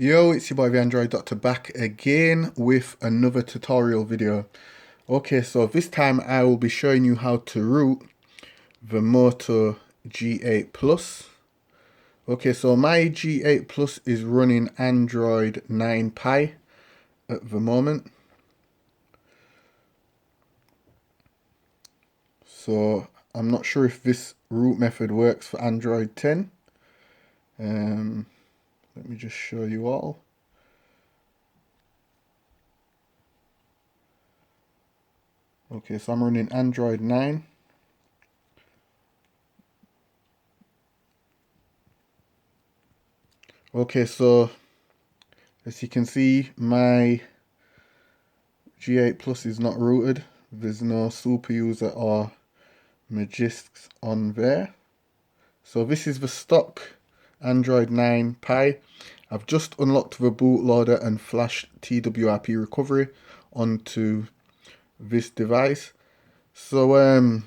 Yo, it's your boy the Android Doctor back again with another tutorial video. Okay, so this time I will be showing you how to root the Moto G8 Plus. Okay, so my G8 Plus is running Android 9 Pie at the moment. So I'm not sure if this root method works for Android 10. Let me just show you all. Okay, so I'm running Android 9. Okay, so as you can see, my G8 Plus is not rooted. There's no super user or Magisks on there. So this is the stock Android 9 Pie. I've just unlocked the bootloader and flashed TWRP recovery onto this device. So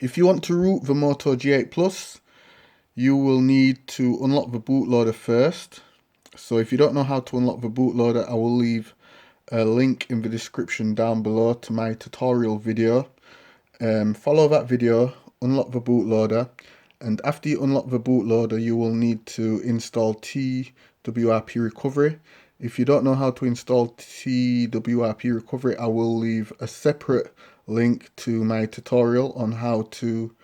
if you want to root the Moto G8 Plus, you will need to unlock the bootloader first. So if you don't know how to unlock the bootloader, I will leave a link in the description down below to my tutorial video. Follow that video, unlock the bootloader, and after you unlock the bootloader you will need to install TWRP recovery. If you don't know how to install TWRP recovery, I will leave a separate link to my tutorial on how to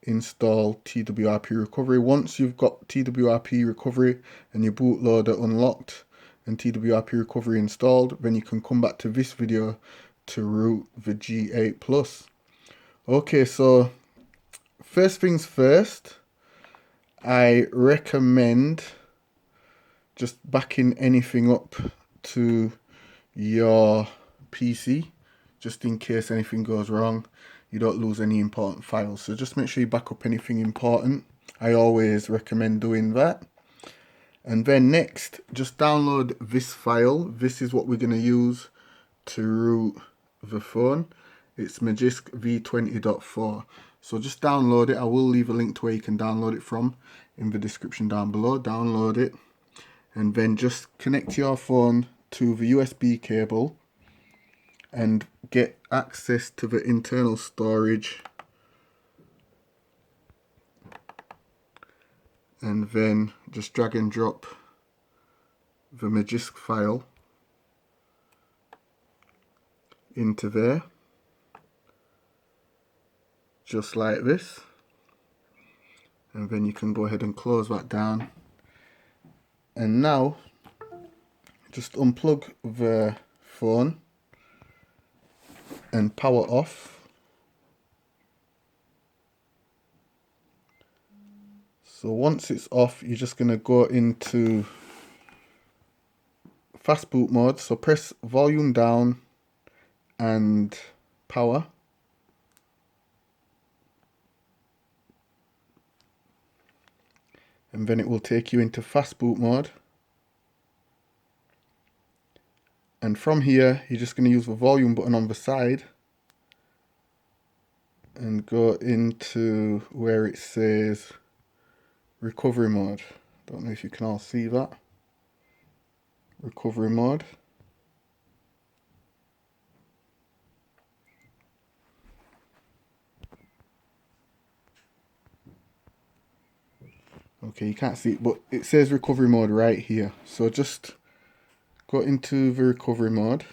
install TWRP recovery. Once you've got TWRP recovery and your bootloader unlocked and TWRP recovery installed, then you can come back to this video to root the G8 Plus. Okay, so first things first, I recommend just backing anything up to your PC just in case anything goes wrong, you don't lose any important files. So just make sure you back up anything important. I always recommend doing that. And then next, just download this file. This is what we're going to use to root the phone. It's Magisk v20.4. So just download it. I will leave a link to where you can download it from in the description down below. Download it and then just connect your phone to the USB cable and get access to the internal storage, and then just drag and drop the Magisk file into there, just like this, and then you can go ahead and close that down. And now just unplug the phone and power off. So once it's off, you're just going to go into fast boot mode. So press volume down and power. And then it will take you into fast boot mode. And from here, you're just going to use the volume button on the side and go into where it says recovery mode. Don't know if you can all see that. Recovery mode. Okay, you can't see it, but it says recovery mode right here. So just go into the recovery mode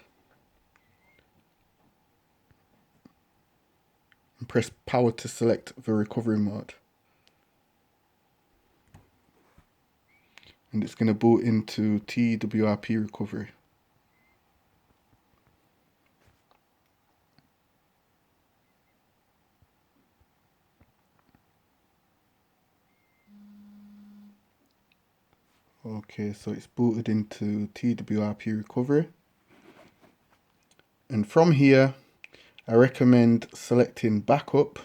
and press power to select the recovery mode. And it's going to boot into TWRP recovery. Okay, so it's booted into TWRP recovery. And from here, I recommend selecting backup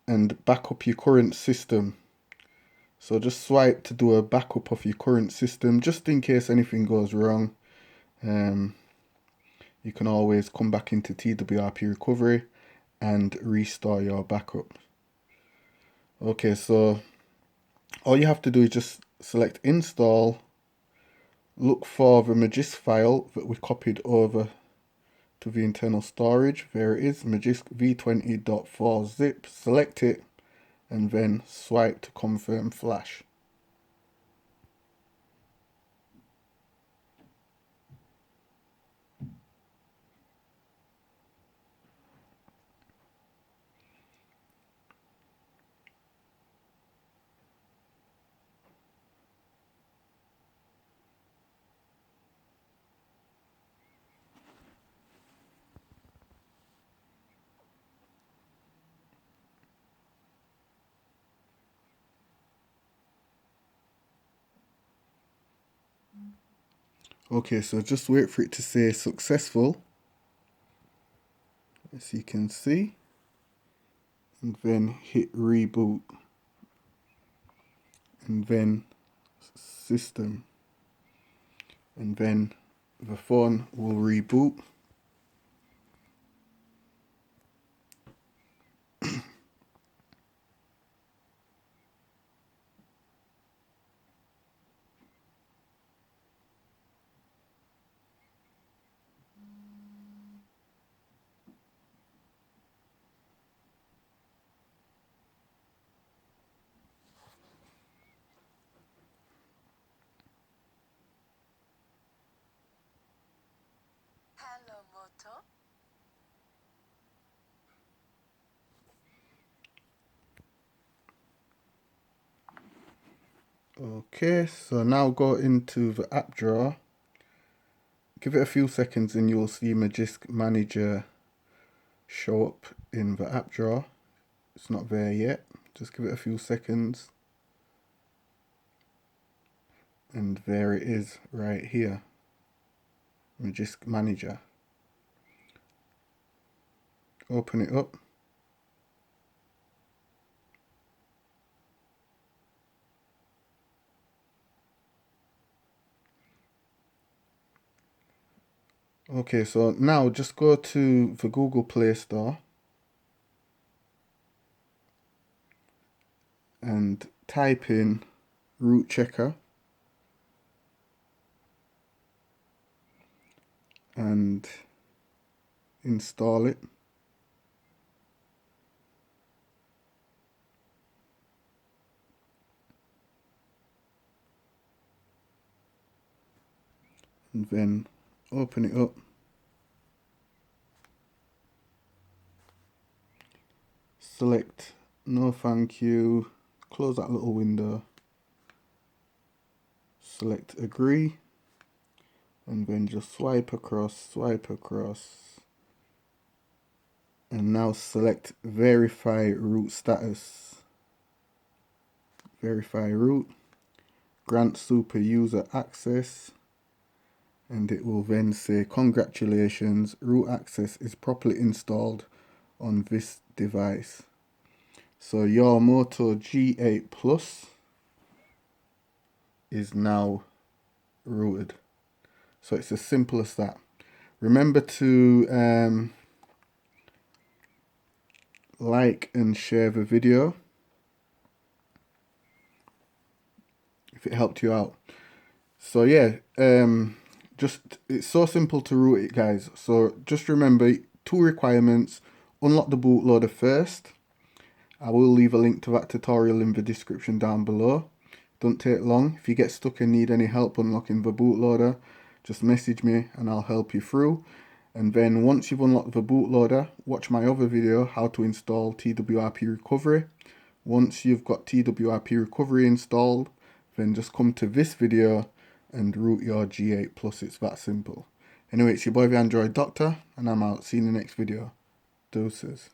and back up your current system. So just swipe to do a backup of your current system, just in case anything goes wrong. You can always come back into TWRP recovery and restore your backup. Okay, so all you have to do is just select install, look for the Magisk file that we copied over to the internal storage. There it is, Magisk v20.4 zip. Select it and then swipe to confirm flash. Okay, so just wait for it to say successful, as you can see, and then hit reboot, and then system, and then the phone will reboot. Hello, Moto. Okay, so now go into the app drawer. Give it a few seconds and you'll see Magisk Manager show up in the app drawer. It's not there yet. Just give it a few seconds. And there it is right here. Magisk Manager. Open it up. Okay, so now just go to the Google Play Store and type in Root Checker and install it. And then open it up. Select no thank you, close that little window, select agree, and then just swipe across, and now select verify root status. Verify root, grant super user access, and it will then say congratulations, root access is properly installed on this device. So your Moto G8 Plus is now rooted. So it's as simple as that. Remember to like and share the video if it helped you out. So yeah, just it's so simple to root it, guys. So just remember 2 requirements. Unlock the bootloader first. I will leave a link to that tutorial in the description down below. Don't take long. If you get stuck and need any help unlocking the bootloader, just message me and I'll help you through. And then once you've unlocked the bootloader, watch my other video, how to install TWRP recovery. Once you've got TWRP recovery installed, then just come to this video and root your G8 Plus. It's that simple. Anyway, it's your boy the Android Doctor, and I'm out. See you in the next video. Deuces.